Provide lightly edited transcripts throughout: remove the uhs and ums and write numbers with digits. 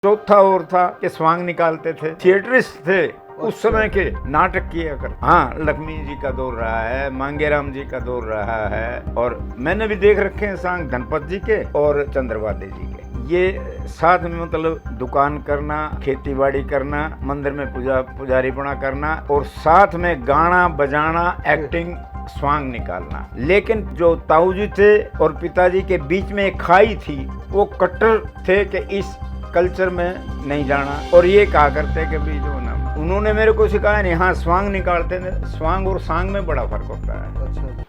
चौथा और था कि स्वांग निकालते थे, थिएटरिस्ट थे उस समय के, नाटक किया कर। हाँ, लक्ष्मी जी का दौर रहा है, मांगेराम जी का दौर रहा है, और मैंने भी देख रखे हैं सांग धनपत जी के और चंद्रवादे जी के। ये साथ में मतलब दुकान करना, खेती बाड़ी करना, मंदिर में पुजारीपना करना, और साथ में गाना बजाना, एक्टिंग, स्वांग निकालना। लेकिन जो ताऊ जी थे और पिताजी के बीच में एक खाई थी, वो कट्टर थे कि इस कल्चर में नहीं जाना, और ये कहा करते कि भी जो ना, उन्होंने मेरे को सिखाया नहीं। हाँ, स्वांग निकालते थे, स्वांग और सांग में बड़ा फर्क होता है। अच्छा।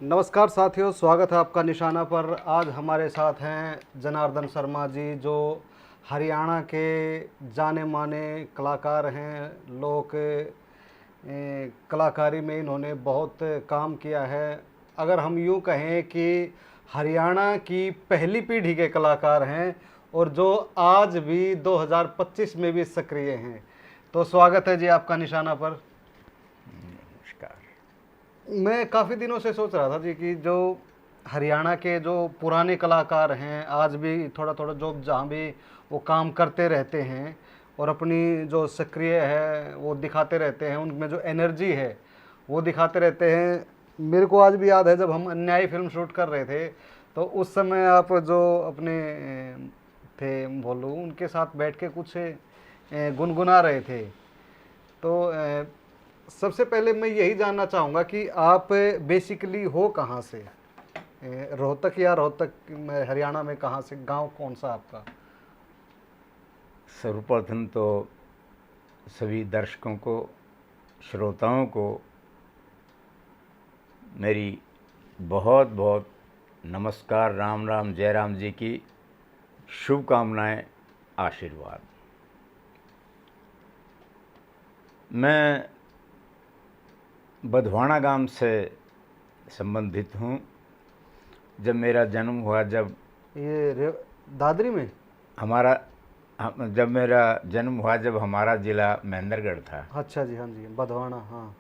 नमस्कार साथियों, स्वागत है आपका निशाना पर। आज हमारे साथ हैं जनार्दन शर्मा जी, जो हरियाणा के जाने माने कलाकार हैं। लोक कलाकारी में इन्होंने बहुत काम किया है। अगर हम यूँ कहें कि हरियाणा की पहली पीढ़ी के कलाकार हैं और जो आज भी 2025 में भी सक्रिय हैं। तो स्वागत है जी आपका निशाना पर। नमस्कार। मैं काफ़ी दिनों से सोच रहा था जी कि जो हरियाणा के जो पुराने कलाकार हैं, आज भी थोड़ा थोड़ा जो जहाँ भी वो काम करते रहते हैं और अपनी जो सक्रिय है वो दिखाते रहते हैं, उनमें जो एनर्जी है वो दिखाते रहते हैं। मेरे को आज भी याद है जब हम अन्यायी फिल्म शूट कर रहे थे, तो उस समय आप जो अपने थे भोलू, उनके साथ बैठ के कुछ गुनगुना रहे थे। तो सबसे पहले मैं यही जानना चाहूँगा कि आप बेसिकली हो कहाँ से? रोहतक या रोहतक में हरियाणा में कहाँ से? गांव कौन सा आपका? सर्वप्रथम तो सभी दर्शकों को, श्रोताओं को मेरी बहुत बहुत नमस्कार, राम राम, जय राम जी की शुभकामनाएं, आशीर्वाद। मैं बधवाना गांव से संबंधित हूँ। जब मेरा जन्म हुआ, जब ये दादरी में जब मेरा जन्म हुआ, जब हमारा ज़िला महेंद्रगढ़ था। अच्छा जी, हाँ जी, बधवाना, हाँ।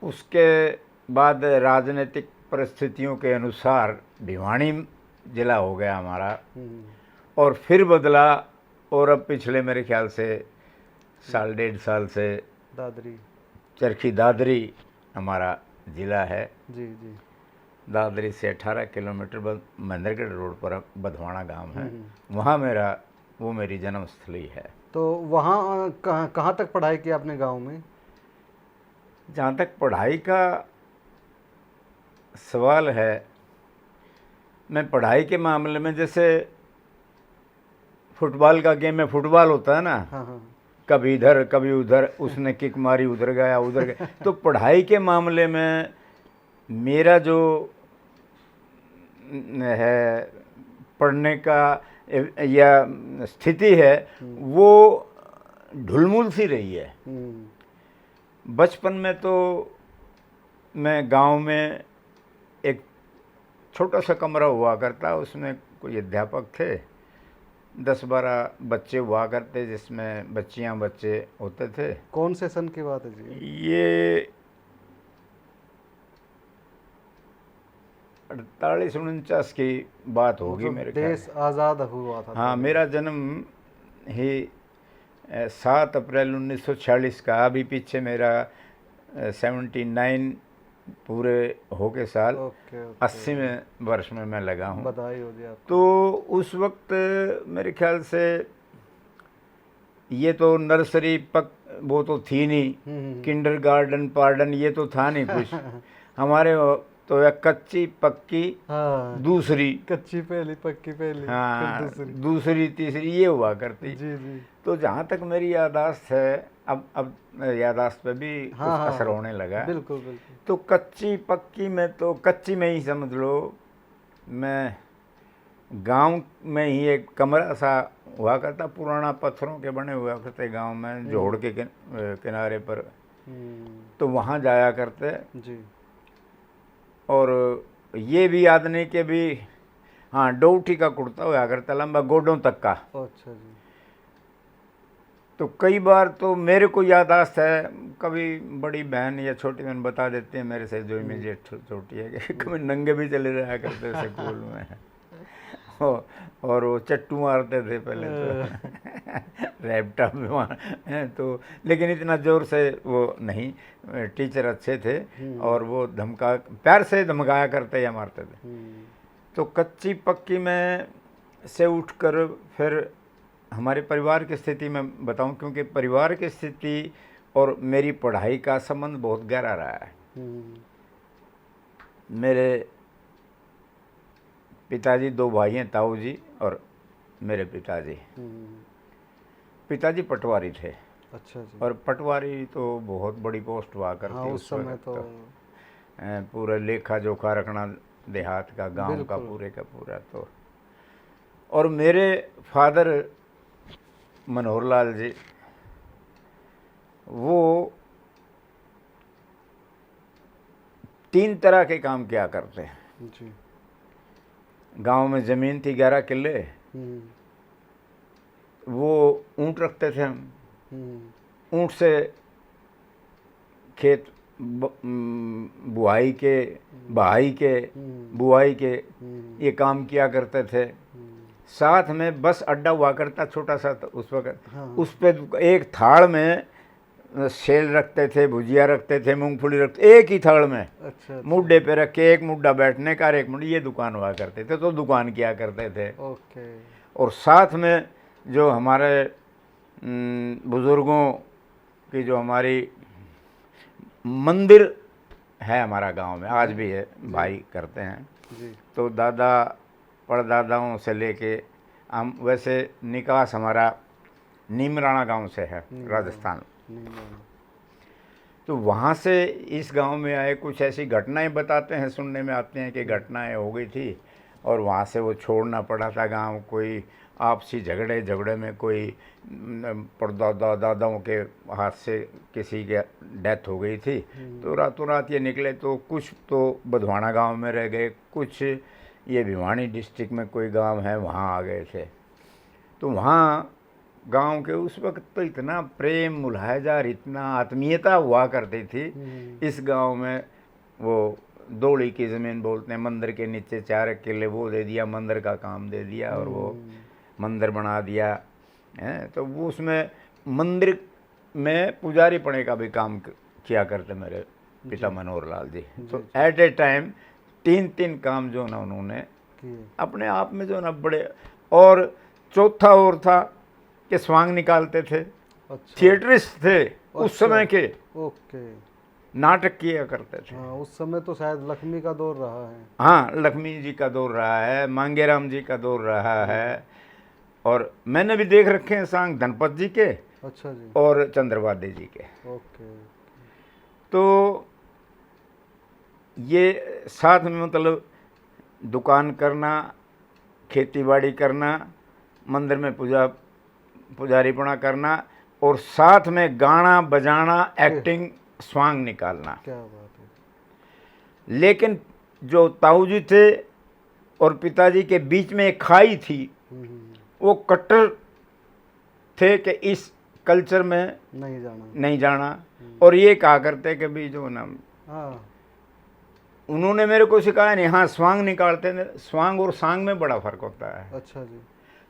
उसके बाद राजनीतिक परिस्थितियों के अनुसार भिवानी ज़िला हो गया हमारा, और फिर बदला, और अब पिछले मेरे ख्याल से साल डेढ़ साल से दादरी, चरखी दादरी हमारा ज़िला है। जी जी। दादरी से 18 किलोमीटर महेंद्रगढ़ रोड पर बधवाना गांव है। वहाँ वो मेरी जन्मस्थली है। तो वहाँ कहाँ तक पढ़ाई की आपने गांव में? जहाँ तक पढ़ाई का सवाल है, मैं पढ़ाई के मामले में, जैसे फुटबॉल का गेम में फुटबॉल होता है ना, हाँ हाँ, कभी इधर कभी उधर, उसने किक मारी, उधर गया उधर गया। तो पढ़ाई के मामले में मेरा जो है पढ़ने का या स्थिति है, वो ढुलमुल सी रही है। बचपन में तो मैं गांव में एक छोटा सा कमरा हुआ करता, उसमें कोई अध्यापक थे, 10-12 बच्चे हुआ करते, जिसमें बच्चियां बच्चे होते थे। कौन से सन की बात है जी? ये 48-49 की बात होगी मेरे ख्याल। देश आज़ाद हुआ था। हाँ, मेरा जन्म ही 7 अप्रैल 1946 का। अभी पीछे मेरा 79 पूरे हो के साल, 80वें वर्ष में मैं लगा हूँ। बधाई हो जी आपको। तो उस वक्त मेरे ख्याल से ये तो नर्सरी वो तो थी नहीं, किंडर गार्डन पार्डन ये तो था नहीं कुछ। हमारे तो एक कच्ची पक्की, हाँ, दूसरी, कच्ची पहली पक्की पहली, हाँ, फिर दूसरी तीसरी ये हुआ करती। जी जी। तो जहाँ तक मेरी यादाश्त है, अब यादाश्त पे भी हाँ, कुछ असर होने लगा। बिल्कुल बिल्कुल। तो कच्ची पक्की में, तो कच्ची में ही समझ लो, मैं गांव में ही एक कमरा सा हुआ करता, पुराना पत्थरों के बने हुआ करते गांव में, जोड़ के किनारे पर। तो वहाँ जाया करते जी। और ये भी याद नहीं कि भी, हाँ, डोठी का कुर्ता हुआ करता, लंबा गोडों तक का। अच्छा जी। तो कई बार तो मेरे को यादाश्त है, कभी बड़ी बहन या छोटी बहन बता देती है मेरे से, जो इमीडिएट छोटी है, कि कभी नंगे भी चले रहा करते स्कूल में। और वो चट्टू मारते थे पहले तो रैपटा में वहाँ तो, लेकिन इतना ज़ोर से वो नहीं, टीचर अच्छे थे और वो प्यार से धमकाया करते या मारते थे। तो कच्ची पक्की में से उठकर फिर हमारे परिवार की स्थिति में बताऊं, क्योंकि परिवार की स्थिति और मेरी पढ़ाई का संबंध बहुत गहरा रहा है। मेरे पिताजी 2 भाई हैं, ताऊ जी और मेरे पिताजी। पिताजी पटवारी थे। अच्छा जी। और पटवारी तो बहुत बड़ी पोस्ट हुआ करती। हाँ, उस समय वक्त तो पूरा लेखा जोखा रखना देहात का, गांव का पूरे का पूरा। तो और मेरे फादर मनोहर लाल जी, वो 3 तरह के काम किया करते हैं जी। गांव में ज़मीन थी 11 किले, वो ऊँट रखते थे हम। ऊँट से खेत बुआई के, बहाई के, बुआई के ये काम किया करते थे। साथ में बस अड्डा हुआ करता छोटा सा, तो उस वक्त उस पे एक थाल में सेल रखते थे, भुजिया रखते थे, मूंगफली रखते, एक ही थाल में। अच्छा। मुड्डे पे रख के एक मुड्डा बैठने का, एक मुड्डा, ये दुकान हुआ करते थे। तो दुकान किया करते थे। ओके। और साथ में जो हमारे बुज़ुर्गों की जो हमारी मंदिर है हमारा गांव में, आज भी है, भाई करते हैं जी। तो दादा परदादाओं से लेके हम, वैसे निकास हमारा नीमराणा गांव से है, राजस्थान। तो वहाँ से इस गांव में आए, कुछ ऐसी घटनाएं बताते हैं, सुनने में आते हैं कि घटनाएं हो गई थी और वहाँ से वो छोड़ना पड़ा था गांव। कोई आपसी झगड़े में कोई दादाओं के हाथ से किसी के डेथ हो गई थी, तो रातों रात ये निकले। तो कुछ तो बधवाना गांव में रह गए, कुछ ये भिवानी डिस्ट्रिक्ट में कोई गांव है, वहाँ आ गए थे। तो वहाँ गांव के उस वक्त तो इतना प्रेम मुलाहाजा, इतना आत्मीयता हुआ करती थी इस गांव में। वो दौड़ी की ज़मीन बोलते हैं, मंदिर के नीचे 4 किले वो दे दिया, मंदिर का काम दे दिया और वो मंदिर बना दिया है। तो वो उसमें मंदिर में पुजारी पने का भी काम किया करते मेरे पिता मनोहर लाल जी। तो एट ए टाइम 3 काम जो ना उन्होंने अपने आप में जो ना बड़े। और चौथा और था कि स्वांग निकालते थे। अच्छा। थिएटरिस्ट थे उस समय के। ओके। नाटक किया करते थे। हाँ, उस समय तो शायद लक्ष्मी का दौर रहा है। हाँ, लक्ष्मी जी का दौर रहा है, मांगेराम जी का दौर रहा है। और मैंने भी देख रखे हैं सांग धनपत जी के। अच्छा जी। और चंद्रवादी जी के। ओके। तो ये साथ में मतलब दुकान करना, खेती बाड़ी करना, मंदिर में पुजारीपना करना और साथ में गाना बजाना, एक्टिंग, स्वांग निकालना। क्या बात है। लेकिन जो ताऊ जी थे और पिताजी के बीच में एक खाई थी, वो कट्टर थे कि इस कल्चर में नहीं जाना। और ये कहा करते कि भी जो ना, उन्होंने मेरे को सिखाया नहीं। हाँ, स्वांग निकालते थे। स्वांग और सांग में बड़ा फर्क होता है। अच्छा जी।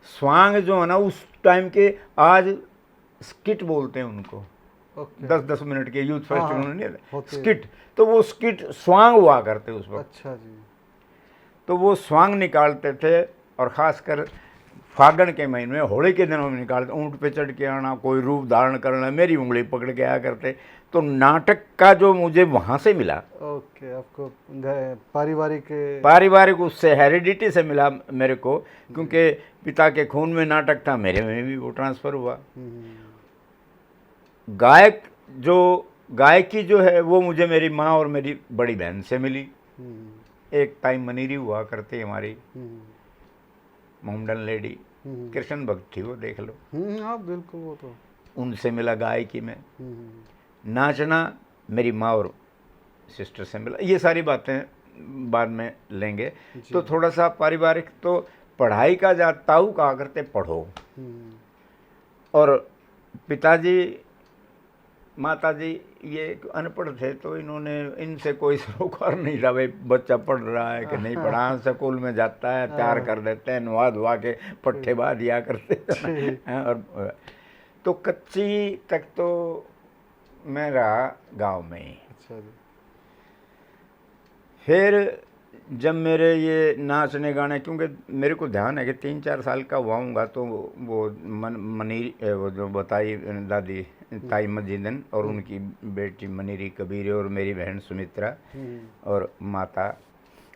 स्वांग जो है ना उस टाइम के, आज स्किट बोलते हैं उनको। 10-10 मिनट के यूथ फेस्टिवल नहीं स्किट, तो वो स्किट स्वांग हुआ करते उस वक्त। अच्छा जी। तो वो स्वांग निकालते थे और ख़ासकर फागण के महीने में, होली के दिनों में निकालते। ऊँट पे चढ़ के आना, कोई रूप धारण करना, मेरी उंगली पकड़ के आया करते। तो नाटक का जो मुझे वहाँ से मिला। ओके। आपको पारिवारिक उससे हेरिडिटी से मिला मेरे को, क्योंकि पिता के खून में नाटक था, मेरे में भी वो ट्रांसफ़र हुआ। गायकी जो है वो मुझे मेरी माँ और मेरी बड़ी बहन से मिली। एक टाइम मनीरी हुआ करती हमारी मोमडन लेडी, कृष्ण भक्त थी वो, देख लो। हाँ बिल्कुल, वो तो उनसे मिला गायकी में। नाचना मेरी माँ और सिस्टर से मिला। ये सारी बातें बाद में लेंगे। तो थोड़ा सा पारिवारिक, तो पढ़ाई का ताऊ कहा करते पढ़ो। और पिताजी माता जी ये अनपढ़ थे, तो इन्होंने इनसे कोई सरोकार नहीं था, भाई बच्चा पढ़ रहा है कि नहीं पढ़ा। स्कूल में जाता है, तैयार कर देते हैं, नवा धुआ के पट्टे बा दिया करते हैं। और तो कच्ची तक तो मैं रहा गांव में ही। अच्छा जी। फिर जब मेरे ये नाचने गाने, क्योंकि मेरे को ध्यान है कि 3-4 साल का हुआ हूँगा, तो वो मनीरी, वो जो बताई दादी ताई मजीदन और उनकी बेटी मनीरी कबीर और मेरी बहन सुमित्रा और माता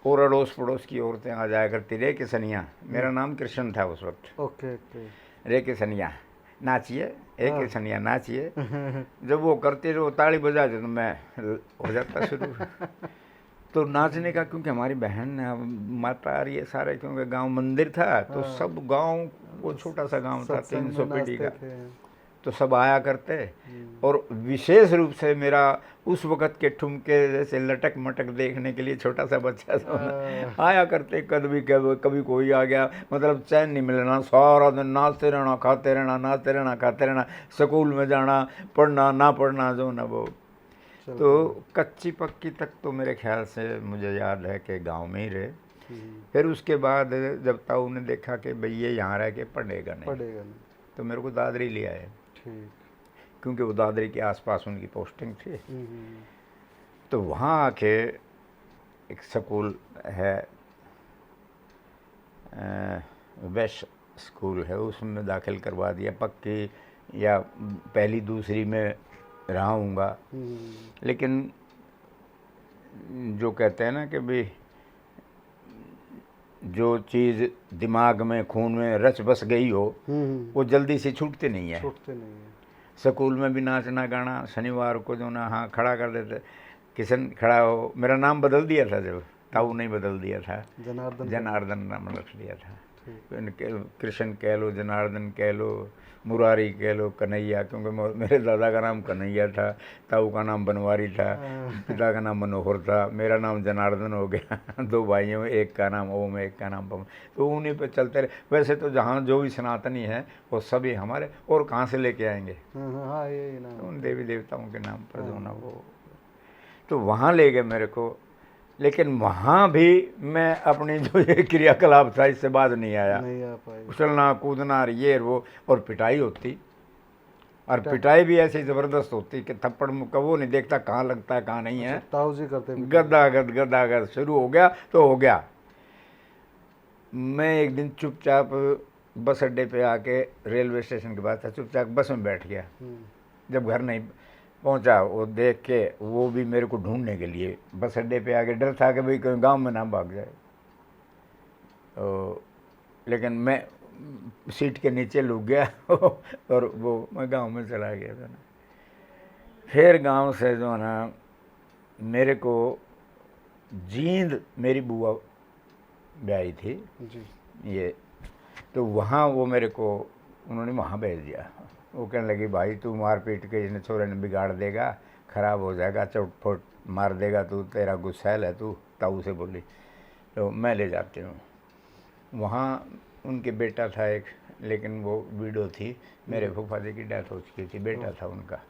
और अड़ोस पड़ोस की औरतें आ जाया करती। रे किसनिया, मेरा नाम कृष्ण था उस वक्त। Okay okay. रे किसनिया नाचिए, एक किसनिया नाचिए। जब वो करते जो ताली बजा दे तो मैं हो जाता शुरू। तो नाचने का, क्योंकि हमारी बहन माता और ये सारे, क्योंकि गांव मंदिर था, तो सब गांव, वो छोटा सा गांव था 300 पीढ़ी का, तो सब आया करते। और विशेष रूप से मेरा उस वक़्त के ठुमके जैसे लटक मटक देखने के लिए छोटा सा बच्चा सा आया करते। कभी कोई आ गया, मतलब चैन नहीं मिलना, सारा दिन नाचते रहना, खाते रहना, नाचते रहना, खाते रहना, स्कूल में जाना, पढ़ना ना पढ़ना, जो ना वो। तो कच्ची पक्की तक तो मेरे ख्याल से मुझे याद है कि गांव में ही रहे। फिर उसके बाद जब ताऊ ने देखा कि भई ये यहाँ रह के पढ़ेगा नहीं, तो मेरे को दादरी ले आए। क्योंकि वो दादरी के आसपास उनकी पोस्टिंग थी। तो वहाँ आके एक स्कूल है, वेस्ट स्कूल है, उसमें दाखिल करवा दिया। पक्की या पहली दूसरी में रहा हूँगा, लेकिन जो कहते हैं ना कि भाई जो चीज़ दिमाग में खून में रच बस गई हो वो जल्दी से छूटती नहीं है। स्कूल में भी नाचना गाना, शनिवार को जो ना हाँ खड़ा कर देते, किशन खड़ा हो। मेरा नाम बदल दिया था, जब ताऊ नहीं बदल दिया था, जनार्दन नाम रख दिया था। कृष्ण कह लो, जनार्दन कह लो, मुरारी कह लो, कन्हैया, क्योंकि मेरे दादा का नाम कन्हैया था, ताऊ का नाम बनवारी था, पिता का नाम मनोहर था, मेरा नाम जनार्दन हो गया। 2 भाइयों में एक का नाम ओम, एक का नाम पवन, तो उन्हीं पे चलते रहे। वैसे तो जहाँ जो भी सनातनी है वो सभी हमारे, और कहाँ से लेके आएंगे तो उन देवी देवताओं के नाम पर जो ना वो। तो वहाँ ले गए मेरे को, लेकिन वहाँ भी मैं अपनी जो ये क्रियाकलाप था इससे बाज नहीं आया। उछलना कूदना ये वो, और पिटाई होती, और पिटाई भी ऐसी ज़बरदस्त होती कि थप्पड़ मुक्का वो नहीं देखता कहाँ लगता है कहाँ नहीं है। ताऊ जी करते गदागद शुरू हो गया तो हो गया। मैं एक दिन चुपचाप बस अड्डे पे आके, रेलवे स्टेशन के पास था, चुपचाप बस में बैठ गया। जब घर नहीं पहुंचा, वो देख के वो भी मेरे को ढूंढने के लिए बस अड्डे पे आके, डर था कि भाई कहीं गांव में ना भाग जाए। तो लेकिन मैं सीट के नीचे लुक गया और वो मैं गांव में चला गया था ना। फिर गांव से जो है ना मेरे को जींद मेरी बुआ ब्याही थी जी। ये तो वहाँ वो मेरे को उन्होंने वहाँ भेज दिया। वो कहने लगी भाई तू मार पीट के इन्हें छोरे ने बिगाड़ देगा, ख़राब हो जाएगा, चोट फोट मार देगा तू, तेरा गुस्सैल है तू, ताऊ से बोली। तो मैं ले जाती हूँ वहाँ। उनके बेटा था एक, लेकिन वो विडो थी, मेरे फूफा जी की डेथ हो चुकी थी, बेटा था उनका।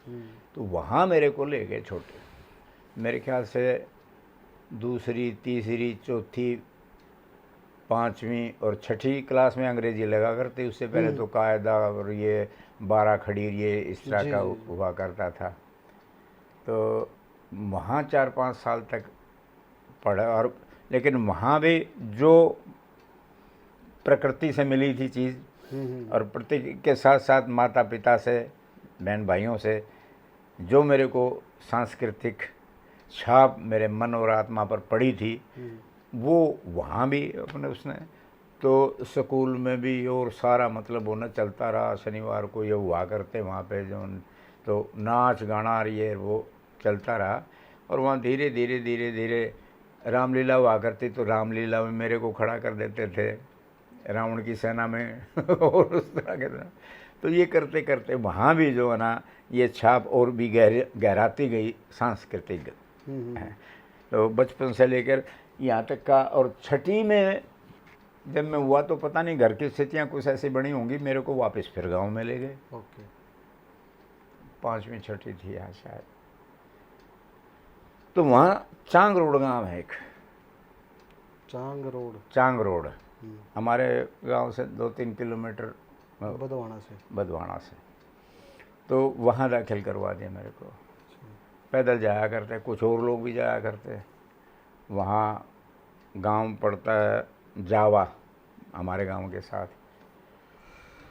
तो वहाँ मेरे को ले गए छोटे, मेरे ख्याल से दूसरी तीसरी चौथी पाँचवीं और छठी क्लास में अंग्रेजी लगा करते, उससे पहले तो कायदा और ये 12 खड़ी ये इस तरह का हुआ करता था। तो वहाँ 4-5 साल तक पढ़ा, और लेकिन वहाँ भी जो प्रकृति से मिली थी चीज़ और प्रकृति के साथ साथ माता पिता से, बहन भाइयों से जो मेरे को सांस्कृतिक छाप मेरे मन और आत्मा पर पड़ी थी, वो वहाँ भी अपने उसने। तो स्कूल में भी और सारा मतलब वो न चलता रहा। शनिवार को ये हुआ करते वहाँ पे जो, तो नाच गाना ये वो चलता रहा। और वहाँ धीरे धीरे धीरे धीरे रामलीला हुआ करती, तो रामलीला में मेरे को खड़ा कर देते थे रावण की सेना में और उस तरह के। तो ये करते करते वहाँ भी जो है ना ये छाप और भी गहराती गई सांस्कृतिक। तो बचपन से लेकर यहाँ तक का, और छठी में जब मैं हुआ तो पता नहीं घर की स्थितियाँ कुछ ऐसी बनी होंगी, मेरे को वापस फिर गांव में ले गए। 5वीं 6ठी थी यहाँ शायद। तो वहाँ चांग रोड गांव है एक, चांग रोड हमारे गांव से 2-3 किलोमीटर बदवाना से। तो वहाँ दाखिल करवा दिया मेरे को। पैदल जाया करते, कुछ और लोग भी जाया करते। वहाँ गांव पड़ता है जावा हमारे गांव के साथ,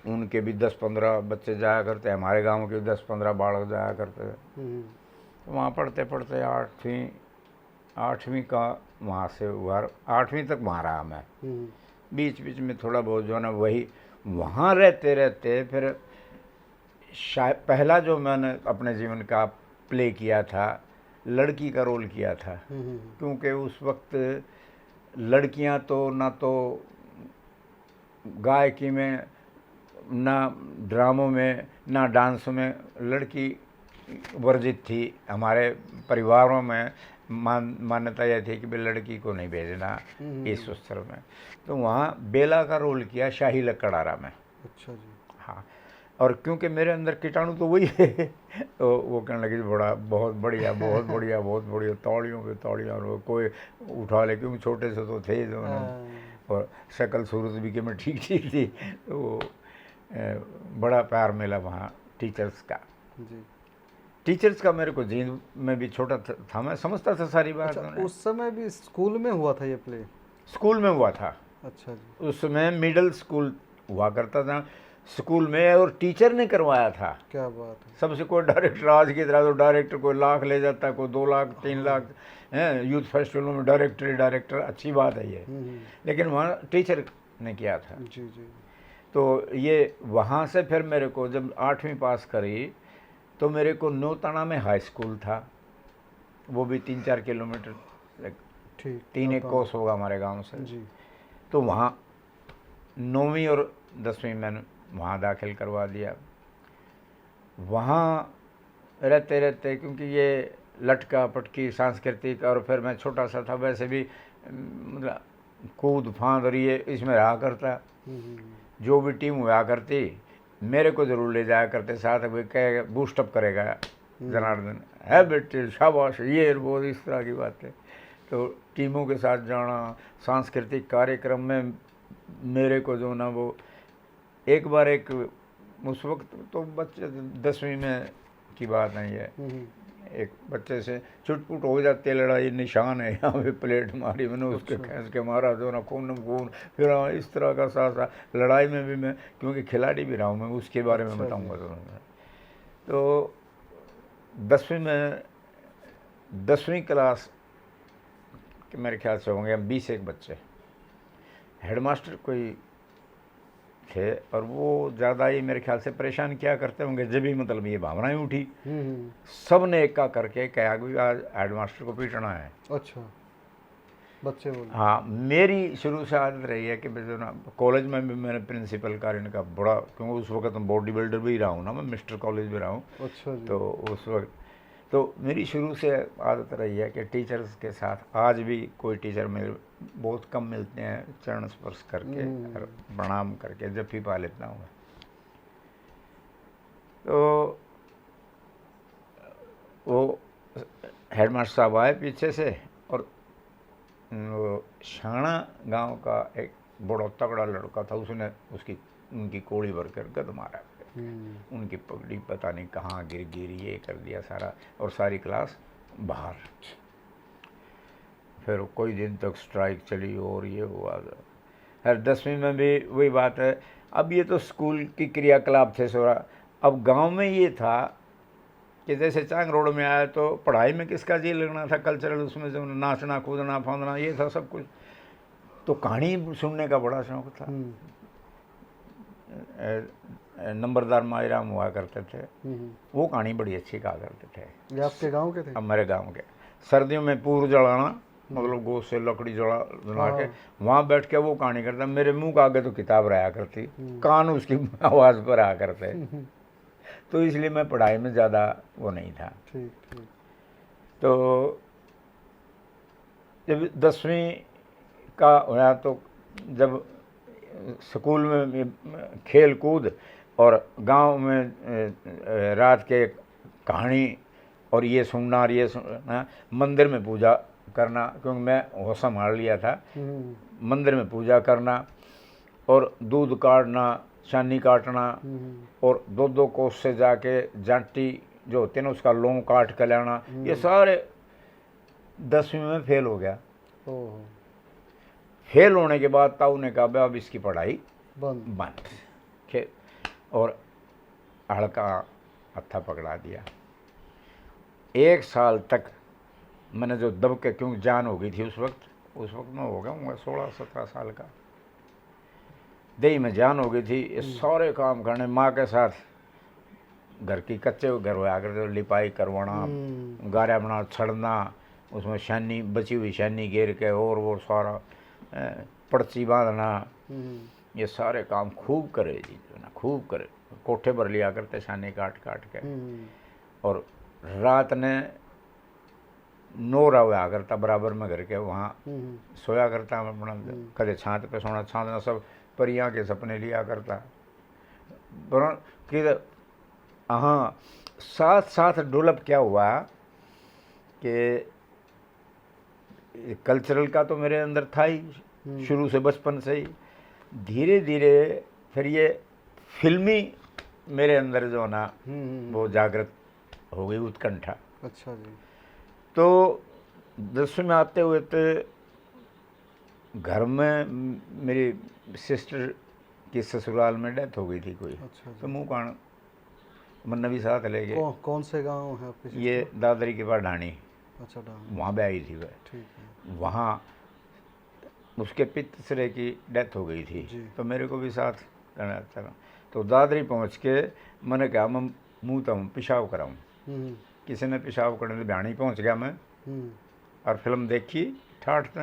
उनके भी 10-15 बच्चे जाया करते, हमारे गांव के 10-15 बालक जाया करते। तो वहाँ पढ़ते पढ़ते 8वीं का वहाँ से हुआ, 8वीं तक वहाँ रहा मैं। बीच बीच में थोड़ा बहुत जो है ना वही वहाँ रहते रहते फिर शायद पहला जो मैंने अपने जीवन का प्ले किया था लड़की का रोल किया था, क्योंकि उस वक्त लड़कियां तो ना तो गायकी में, ना ड्रामों में, ना डांस में, लड़की वर्जित थी। हमारे परिवारों में मान्यता यह थी कि भाई लड़की को नहीं भेजना इस उत्सव में। तो वहाँ बेला का रोल किया शाही लकड़ारा में। अच्छा जी। हाँ, और क्योंकि मेरे अंदर कीटाणु तो वही है तो वो कहने लगी बड़ा बहुत बढ़िया बहुत बढ़िया बहुत बढ़िया, तालियों पे तालियां, और कोई उठा ले, क्योंकि छोटे से तो थे जो, और शक्ल सूरत भी कि मैं ठीक ठीक थी। तो बड़ा प्यार मिला वहाँ टीचर्स का जी। टीचर्स का मेरे को जींद में भी छोटा था, मैं समझता था सारी बात। अच्छा, उस समय भी स्कूल में हुआ था ये प्ले? स्कूल में हुआ था। अच्छा जी। उस समय मिडिल स्कूल हुआ करता था स्कूल में, और टीचर ने करवाया था। क्या बात है। सबसे कोई डायरेक्टर आज की तरह तो डायरेक्टर कोई लाख ले जाता है, कोई 2 लाख 3 लाख हैं। यूथ फेस्टिवलों में डायरेक्टर अच्छी बात है ये, लेकिन वहाँ टीचर ने किया था। जी जी। तो ये वहाँ से फिर मेरे को जब 8वीं पास करी तो मेरे को नौताना में हाई स्कूल था, वो भी 3-4 किलोमीटर, ठीक 3-1 कोस होगा हमारे गांव से जी। तो वहाँ 9वीं और 10वीं मैंने वहाँ दाखिल करवा दिया। वहाँ रहते रहते क्योंकि ये लटका पटकी सांस्कृतिक, और फिर मैं छोटा सा था वैसे भी मतलब कूद फांद और ये इसमें रहा करता। जो भी टीम हुआ करती मेरे को ज़रूर ले जाया करते साथ, वे कहेगा बूस्टअप करेगा जनार्दन है बेटे शाबाश, ये वो इस तरह की बातें। तो टीमों के साथ जाना, सांस्कृतिक कार्यक्रम में मेरे को जो ना वो एक बार एक उस वक्त तो बच्चे 10वीं में की बात नहीं है, एक बच्चे से छुटपुट हो जाती है लड़ाई, निशान है यहाँ पे प्लेट मारी मैंने, उसके खींच के मारा जो ना खून खून। फिर इस तरह का सा लड़ाई में भी मैं, क्योंकि खिलाड़ी भी रहा हूँ मैं, उसके बारे में बताऊँगा तो 10वीं क्लास के मेरे ख्याल से होंगे 20-1 बच्चे। हेडमास्टर कोई थे और वो ज़्यादा ही मेरे ख्याल से परेशान किया करते होंगे, जब भी मतलब ये भावनाएं उठी। सब ने एक का करके कहा कि आज हेडमास्टर को पीटना है। अच्छा, बच्चे बोले? हाँ, मेरी शुरू से आदत रही है कि जो ना कॉलेज में भी मैंने प्रिंसिपल का इनका बड़ा, क्योंकि उस वक्त बॉडी बिल्डर भी रहा हूँ ना मैं, मिस्टर कॉलेज भी रहा हूँ। अच्छा जी। तो उस वक्त तो मेरी शुरू से आदत रही है कि टीचर्स के साथ, आज भी कोई टीचर मेरे बहुत कम मिलते हैं, चरण स्पर्श करके और प्रणाम करके जब पा लेता हूँ। तो वो हेडमास्टर साहब आए पीछे से, और वो शाणा गांव का एक बड़ा तगड़ा लड़का था, उसने उनकी कोड़ी भर कर गद मारा, उनकी पगड़ी पता नहीं कहाँ गिर ये कर दिया सारा, और सारी क्लास बाहर। फिर कोई दिन तक स्ट्राइक चली और ये हुआ। हर 10वीं में भी वही बात है। अब ये तो स्कूल की क्रियाकलाप थे सोरा, अब गांव में ये था कि जैसे चांग रोड में आया तो पढ़ाई में किसका जी लगना था, कल्चरल उसमें जो नाचना कूदना फांदना ये था सब कुछ। तो कहानी सुनने का बड़ा शौक था। नंबरदार मायराम हुआ करते थे, वो कहानी बड़ी अच्छी कहा करते थे। ये आपके गांव के थे? हमारे गांव के। सर्दियों में पूर जलाना, मतलब गोश्त से लकड़ी जला के वहाँ बैठ के वो कहानी करता। मेरे मुंह के आगे तो किताब रहा करती, कान उसकी आवाज़ पर आ करते, तो इसलिए मैं पढ़ाई में ज़्यादा वो नहीं था। ठीक ठीक। तो जब 10वीं का होया तो जब स्कूल में खेल कूद और गांव में रात के कहानी और ये सुनना और ये सुनना, मंदिर में पूजा करना, क्योंकि मैं होश संभाल लिया था, मंदिर में पूजा करना और दूध काटना, छानी काटना और 2-2 कोस से जाके जांटी जो होती है ना उसका लौंग काट के लाना, ये सारे 10वीं में फेल हो गया। फेल होने के बाद ताऊ ने कहा भाई अब इसकी पढ़ाई बंद और हड़का हत्था पकड़ा दिया। 1 साल तक मैंने जो दब के, क्योंकि जान हो गई थी उस वक्त मैं हो गया हूँ 16-17 साल का, देही में जान हो गई थी। ये सारे काम करने माँ के साथ, घर की कच्चे घर होया करते, लिपाई करवाना, गारा बना छड़ना, उसमें छानी बची हुई छानी घेर के और वो सारा पर्ची बांधना, ये सारे काम खूब करे जी, जो ना खूब करे। कोठे पर लिया करते छानी काट काट के, और रात ने नोरा हुआ करता बराबर में घर के, वहाँ सोया करता अपना, कदे छात पे सोना, छात में सब परियां के सपने लिया करता। कि हाँ, साथ साथ डेवलप क्या हुआ कि कल्चरल का तो मेरे अंदर था ही शुरू से, बचपन से ही। धीरे धीरे फिर ये फिल्मी मेरे अंदर जो ना वो जागृत हो गई, उत्कंठा। अच्छा जी। तो 10वीं में आते हुए तो घर में मेरी सिस्टर की ससुराल में डेथ हो गई थी कोई। अच्छा तो मुँह कान मन भी साथ ले गए। कौन से गांव है आपके? ये दादरी के पास ढाणी। अच्छा, वहाँ भी आई थी वह। ठीक है। वहाँ उसके पितसरे की डेथ हो गई थी, तो मेरे को भी साथ करना था। तो दादरी पहुँच के मैंने कहा मैं मुँह तो पेशाब कराऊँ। किसी ने पेशाब करने भियाणी पहुँच गया मैं, और फिल्म देखी ठाठ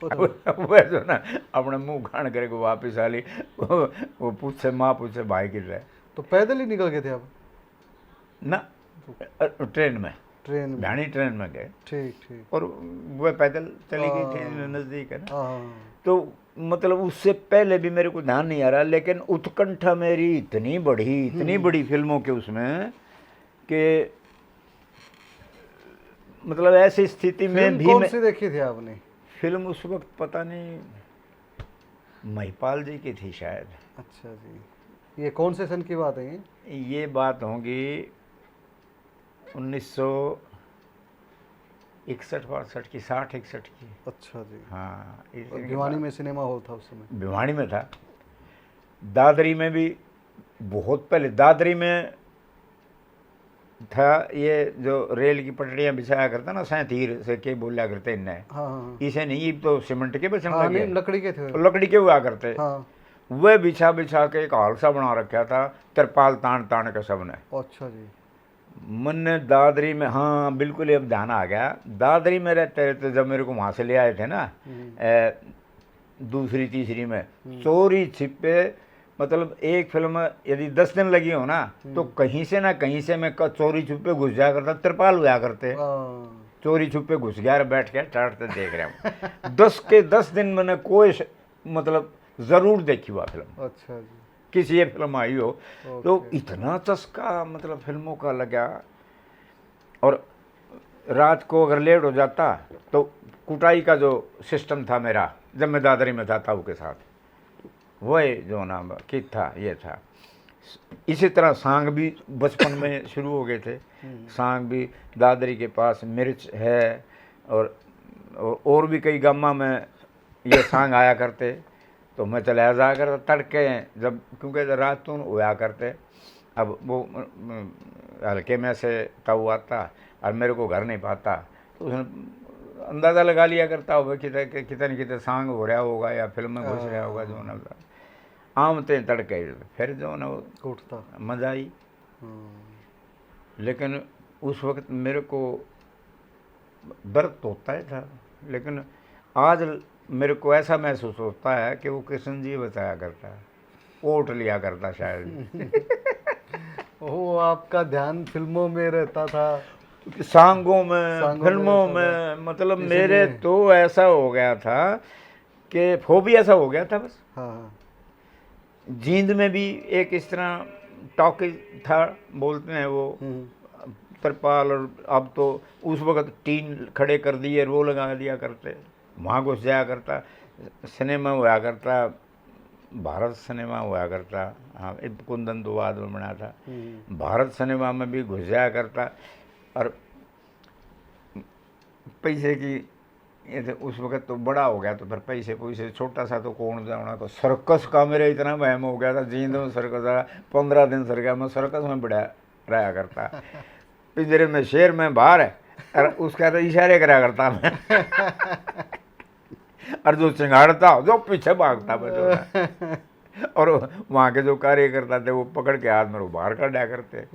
तक वह जो ना अपने मुंह खान करके वापस आ ली। वो पूछे माँ पूछे भाई किधर है। तो पैदल ही निकल गए थे आप? ना, ट्रेन में भियाणी ट्रेन में गए। ठीक ठीक। और वह पैदल चली गई थी, नज़दीक है ना। तो मतलब उससे पहले भी मेरे को ध्यान नहीं आ रहा, लेकिन उत्कंठा मेरी इतनी बड़ी फिल्मों के उसमें कि मतलब ऐसी स्थिति में भी कौन सी देखी थी आपने फिल्म? उस वक्त पता नहीं महिपाल जी की थी शायद। अच्छा जी। ये कौन से सन की बात है? ये बात होगी 1961-62 की, 60-61 की। अच्छा जी। हाँ, भिवानी में सिनेमा हॉल था उस समय? भिवानी में था। दादरी में भी बहुत पहले, दादरी में था ये जो रेल की पटड़ियाँ बिछाया करता ना, सैंतीर से के बोला करते इन्हें। हाँ। इसे नहीं, ये तो सीमेंट के बचन हाँ, लगे, लकड़ी के थे। लकड़ी के हुआ करते। हाँ। वह बिछा बिछा के एक हाल सा बना रखा था, तिरपाल तान तान के सबने। अच्छा जी। मन ने दादरी में, हाँ बिल्कुल अब ध्यान आ गया, दादरी में रहते रहते जब मेरे को वहाँ से ले आए थे ना, दूसरी तीसरी में चोरी छिपे, मतलब एक फिल्म यदि 10 दिन लगी हो ना, तो कहीं से ना कहीं से मैं चोरी छुपे घुस जाया करता, तिरपाल हुआ करते, चोरी छुपे घुस गया, बैठ के टाटते देख रहे हूँ। 10 के 10 दिन मैंने कोई मतलब जरूर देखी हुआ फिल्म। अच्छा जी। किसी ये फिल्म आई हो तो इतना चस्का मतलब फिल्मों का लगा। और रात को अगर लेट हो जाता तो कुटाई का जो सिस्टम था मेरा, जब मैं दादरी में था ताऊ के साथ, वही जो नाम कित था ये था। इसी तरह सांग भी बचपन में शुरू हो गए थे। सांग भी दादरी के पास मिर्च है, और भी कई गामा में ये सांग आया करते, तो मैं चला जाया करता तड़के, जब क्योंकि रात तो हुआ करते। अब वो हल्के में से ताऊ आता और मेरे को घर नहीं पाता, तो उसने अंदाज़ा लगा लिया करता होगा कितने सांग हो रहा होगा या फिल्म में घुस रहा होगा, जो ना आमते तड़के फिर जो ना उठता मज़ा आई। लेकिन उस वक्त मेरे को दर्द होता ही था, लेकिन आज मेरे को ऐसा महसूस होता है कि वो कृष्ण जी बताया करता है, ओट लिया करता शायद। वो आपका ध्यान फिल्मों में रहता था, सांगों में, फिल्मों में, मतलब मेरे तो ऐसा हो गया था कि फोबिया ऐसा हो गया था बस। हाँ। जींद में भी एक इस तरह टॉकीज था, बोलते हैं वो, तिरपाल, और अब तो उस वक्त टीन खड़े कर दिए, वो लगा दिया करते, वहाँ घुस जाया करता। सिनेमा हुआ करता, भारत सिनेमा हुआ करता, हाँ कुंदन तो बाद में बना था। भारत सिनेमा में भी घुस जाया करता। और पैसे की ये तो उस वक्त तो बड़ा हो गया, तो फिर पैसे पैसे छोटा सा तो कौन जाना। तो सर्कस का मेरा इतना वहम हो गया था, जींद में सर्कस आया, 15 दिन सर्कस में सर्कस में बड़ा रहा करता। पिंजरे में शेर में बाहर है, और उसका तो इशारे करा करता मैं। और जो चिंगाड़ता जो पीछे भागता बचो। और वहाँ के जो कार्यकर्ता थे वो पकड़ के हाथ में वो बाहर काटा करते।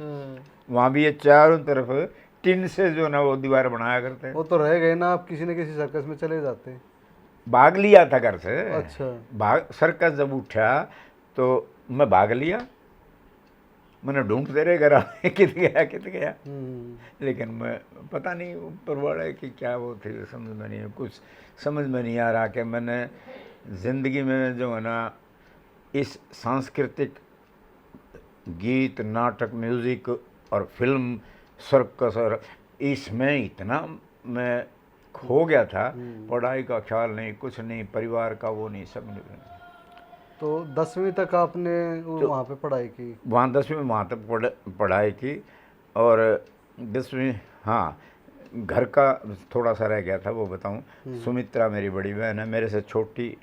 वहाँ भी ये चारों तरफ टिन से जो ना वो दीवार बनाया करते। वो तो रह गए ना, आप किसी न किसी सर्कस में चले जाते। भाग लिया था घर से। अच्छा। भाग सर्कस जब उठा तो मैं भाग लिया, मैंने ढूंढते रहे घर कित गया। लेकिन मैं पता नहीं ऊपर वाले की क्या वो थी, समझ में नहीं, कुछ समझ में नहीं आ रहा कि मैंने ज़िंदगी में जो है ना इस सांस्कृतिक गीत, नाटक, म्यूज़िक और फिल्म, सर्कस और इसमें इतना मैं खो गया था, पढ़ाई का ख्याल नहीं, कुछ नहीं, परिवार का वो नहीं, सब नहीं। तो 10वीं तक आपने वहाँ पे पढ़ाई की? वहाँ 10वीं में वहाँ तक पढ़ाई की। और 10वीं, हाँ, घर का थोड़ा सा रह गया था वो बताऊँ। सुमित्रा मेरी बड़ी बहन है, मेरे से छोटी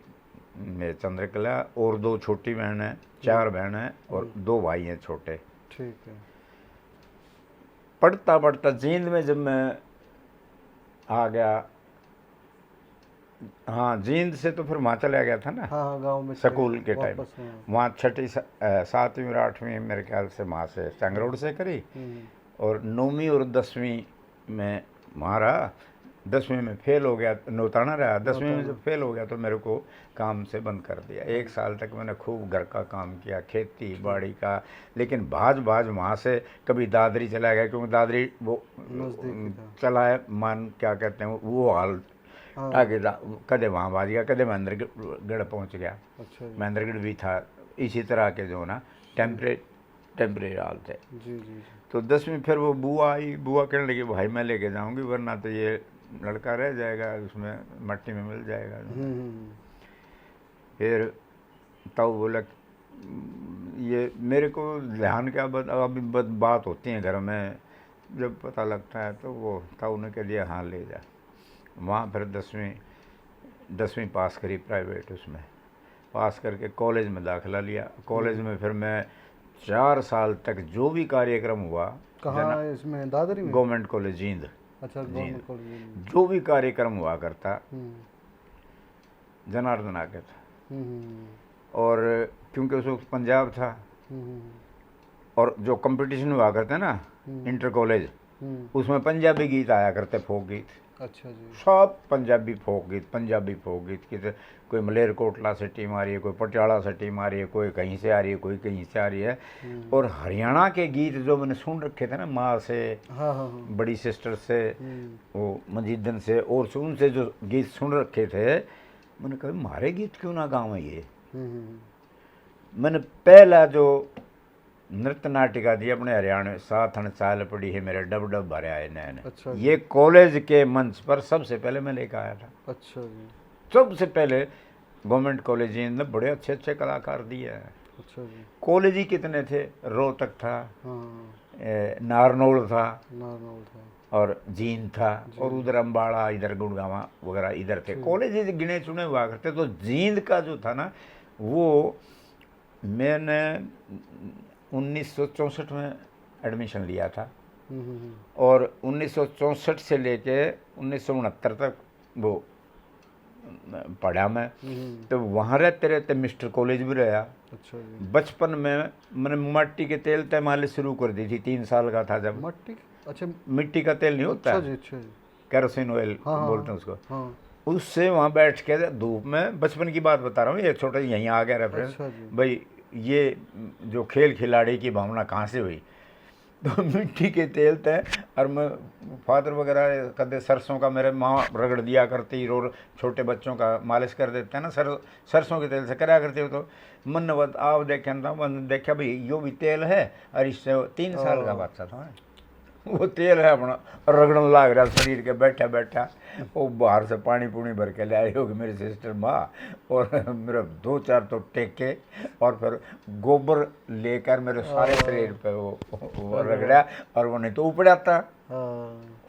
मेरे चंद्रकला, और 2 छोटी बहन हैं, 4 बहन हैं और 2 भाई हैं छोटे। ठीक है। पढ़ता पढ़ता जींद में जब मैं आ गया, हाँ जींद से तो फिर वहाँ चला गया था ना। हाँ, गांव में स्कूल के टाइम वहाँ 6ठी 7वीं और 8वीं मेरे ख्याल से वहाँ से चंग रोड से करी, और 9वीं और 10वीं में वहाँ रहा। 10वीं में फेल हो गया, नौताना रहा। 10वीं में जब फेल हो गया तो मेरे को काम से बंद कर दिया। 1 साल तक मैंने खूब घर का काम किया, खेती बाड़ी का, लेकिन भाज वहाँ से कभी दादरी चला गया, क्योंकि दादरी वो चला है, मान क्या कहते हैं वो हाल, ताकि कदे वहाँ बाज गया, कदे महेंद्रगढ़ पहुँच गया। अच्छा। महेंद्रगढ़ भी था, इसी तरह के जो ना टेम्परेरी हाल थे। जी। तो 10वीं फिर वो बुआ आई, बुआ कहने लगी भाई मैं लेके जाऊंगी, वरना तो ये लड़का रह जाएगा, उसमें मट्टी में मिल जाएगा। फिर तब बोला ये मेरे को ध्यान क्या अभी बात होती है घर में, जब पता लगता है तो वो ताऊ ने कह दिया हाँ ले जा। वहाँ फिर 10वीं पास करी प्राइवेट, उसमें पास करके कॉलेज में दाखिला लिया। कॉलेज में फिर मैं 4 साल तक जो भी कार्यक्रम हुआ, कहाँ इसमें दादरी में? Government college Jind. अच्छा, गवर्नमेंट कॉलेज। जो भी कार्यक्रम हुआ करता जनार्दन आके था। और क्योंकि उस वक्त पंजाब था, और जो कंपटीशन हुआ करते ना इंटर कॉलेज, उसमें पंजाबी गीत आया करते, फोक गीत। अच्छा जी। सब पंजाबी फोक गीत की, कोई मलेरकोटला से टीम आ रही है, कोई पटियाला से टीम आ रही है, कोई कहीं से आ रही है, कोई कहीं से आ रही है। और हरियाणा के गीत जो मैंने सुन रखे थे ना, माँ से, हाँ, बड़ी सिस्टर से, वो मजीदन से, और उनसे जो गीत सुन रखे थे, मैंने कहा हमारे गीत क्यों ना गाँव ये। मैंने पहला जो नृत्य नाटिका दी अपने हरियाणा में, 7 हन चाल पड़ी है मेरे डब डब भरे आए नैन। अच्छा। ये कॉलेज के मंच पर सबसे पहले मैं लेकर आया था। अच्छा जी। सबसे पहले गवर्नमेंट कॉलेज ने बड़े अच्छे कलाकार दिए हैं। अच्छा जी। कॉलेज ही कितने थे, रोहतक था, नारनौल था, और जींद था, और उधर अम्बाड़ा, इधर गुड़गांव वगैरह इधर थे। कॉलेज गिने चुने हुआ करते। तो जींद का जो था ना, वो मैंने 1964 में एडमिशन लिया था, और 1964 से लेके 1969 तक वो पढ़ा मैं। तो वहाँ रहते रहते मिस्टर कॉलेज भी रहा। अच्छा। बचपन में मैंने मिट्टी के तेल तय मालिश शुरू कर दी थी, 3 साल का था जब। अच्छा, मिट्टी का तेल नहीं होता? अच्छा जी। केरोसिन ऑयल बोलते हैं उसको। उससे वहाँ बैठ के धूप में, बचपन की बात बता रहा हूँ, ये छोटा यहीं आ गया रेफरेंस। भाई ये जो खेल खिलाड़ी की भावना कहाँ से हुई, तो मिट्टी के तेल थे। और मैं फादर वगैरह कदे सरसों का मेरे माँ रगड़ दिया करती, और छोटे बच्चों का मालिश कर देते हैं ना, सरसों के तेल से करा करते हो। तो मन आप देखे था, मन देखा भाई यो भी तेल है, और इससे 3 साल का बच्चा था। वो तेल है अपना रगड़न लाग रहा शरीर के बैठा बैठा। वो बाहर से पानी पूनी भर के ले आई होगी मेरी सिस्टर माँ, और मेरे 2-4 तो टेके, और फिर गोबर लेकर मेरे सारे शरीर पे वो रगड़ा, और वो नहीं तो ऊपर आता। हाँ